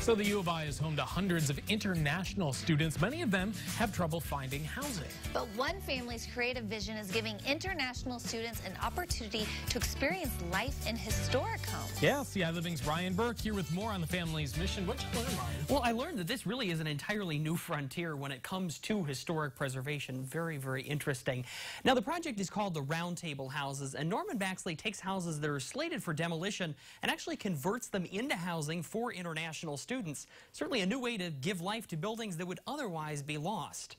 So the U of I is home to hundreds of international students. Many of them have trouble finding housing. But one family's creative vision is giving international students an opportunity to experience life in historic homes. Yeah, ciLiving's Ryan Burke here with more on the family's mission. What'd you learn, Ryan? Well, I learned that this really is an entirely new frontier when it comes to historic preservation. Very, very interesting. Now, the project is called the Round Table Houses, and Norman Baxley takes houses that are slated for demolition and actually converts them into housing for international students. Certainly a new way to give life to buildings that would otherwise be lost.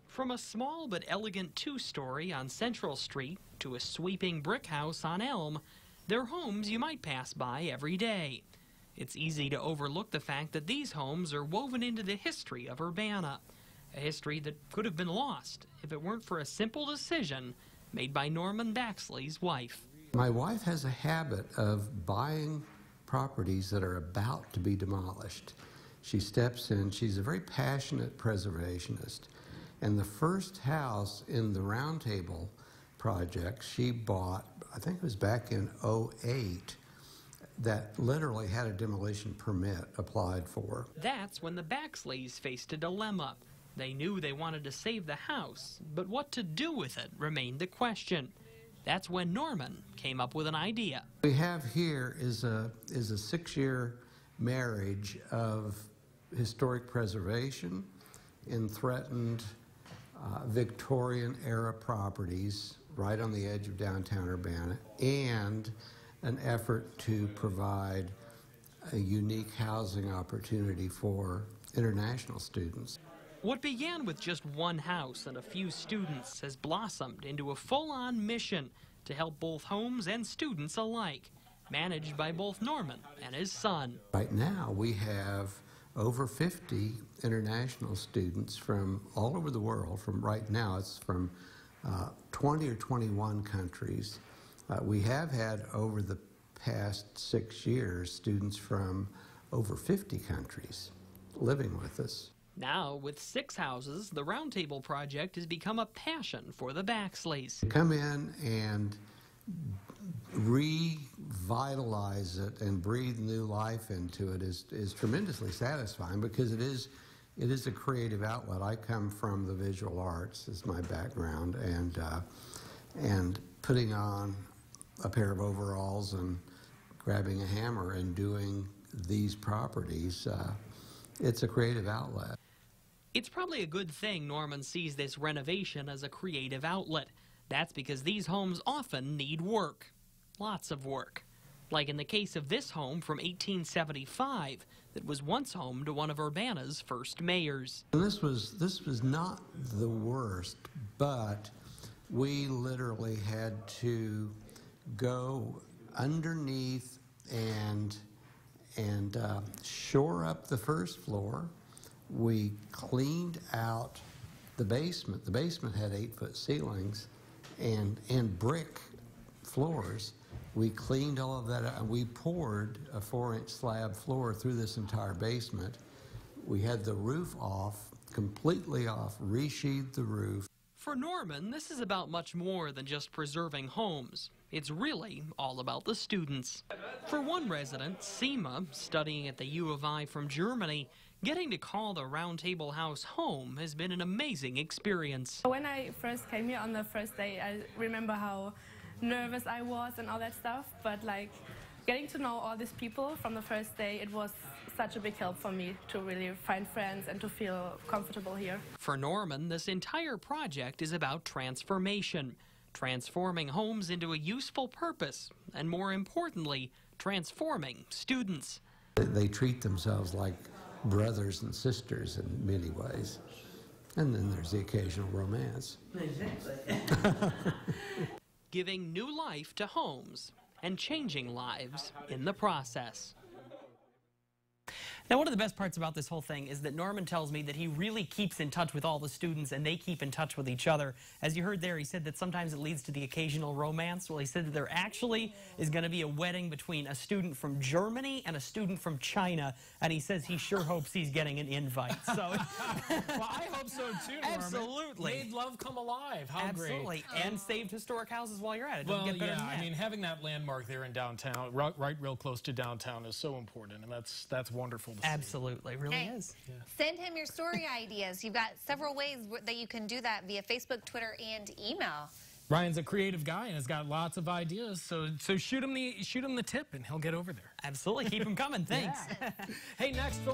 From a small but elegant two-story on Central Street to a sweeping brick house on Elm, they're homes you might pass by every day. It's easy to overlook the fact that these homes are woven into the history of Urbana, a history that could have been lost if it weren't for a simple decision made by Norman Baxley's wife. My wife has a habit of buying properties that are about to be demolished. She steps in, she's a very passionate preservationist, and the first house in the Round Table project she bought, I think it was back in '08, that literally had a demolition permit applied for. That's when the Baxleys faced a dilemma. They knew they wanted to save the house, but what to do with it remained the question. That's when Norman came up with an idea. What we have here is a 6-year marriage of historic preservation in threatened Victorian-era properties right on the edge of downtown Urbana, and an effort to provide a unique housing opportunity for international students. What began with just one house and a few students has blossomed into a full-on mission to help both homes and students alike, managed by both Norman and his son. Right now we have over 50 international students from all over the world. Right now it's from 20 or 21 countries. We have had over the past 6 years students from over 50 countries living with us. Now, with 6 houses, the Round Table project has become a passion for the Baxleys. To come in and revitalize it and breathe new life into it is tremendously satisfying, because it is a creative outlet. I come from the visual arts as my background, and putting on a pair of overalls and grabbing a hammer and doing these properties, it's a creative outlet. It's probably a good thing Norman sees this renovation as a creative outlet. That's because these homes often need work. Lots of work. Like in the case of this home from 1875 that was once home to one of Urbana's first mayors. And this was not the worst, but we literally had to go underneath and shore up the first floor. We cleaned out the basement. The basement had 8-foot ceilings and brick floors. We cleaned all of that out, and we poured a 4-inch slab floor through this entire basement. We had the roof off, completely off, resheathed the roof. For Norman, this is about much more than just preserving homes. It's really all about the students. For one resident, Seema, studying at the U of I from Germany, getting to call the Round Table House home has been an amazing experience. When I first came here on the first day, I remember how nervous I was and all that stuff, but like getting to know all these people from the first day, it was such a big help for me to really find friends and to feel comfortable here. For Norman, this entire project is about transformation, transforming homes into a useful purpose, and more importantly, transforming students. They treat themselves like brothers and sisters in many ways. And then there's the occasional romance. Exactly. Giving new life to homes and changing lives in the process. Now, one of the best parts about this whole thing is that Norman tells me that he really keeps in touch with all the students and they keep in touch with each other. As you heard there, he said that sometimes it leads to the occasional romance. Well, he said that there actually is going to be a wedding between a student from Germany and a student from China, and he says he sure hopes he's getting an invite. So, Well, I hope so too, Norman. Absolutely. Made love come alive. How absolutely. great. And saved historic houses while you're at it. Well, Doesn't get better yeah, than that. I mean, having that landmark there in downtown, right real close to downtown, is so important, and that's wonderful to see. Absolutely, really Hey, is. Send him your story ideas. You've got several ways that you can do that via Facebook, Twitter, and email. Ryan's a creative guy and has got lots of ideas, so shoot him the tip, and he'll get over there. Absolutely. Keep them coming. Thanks. Hey, next.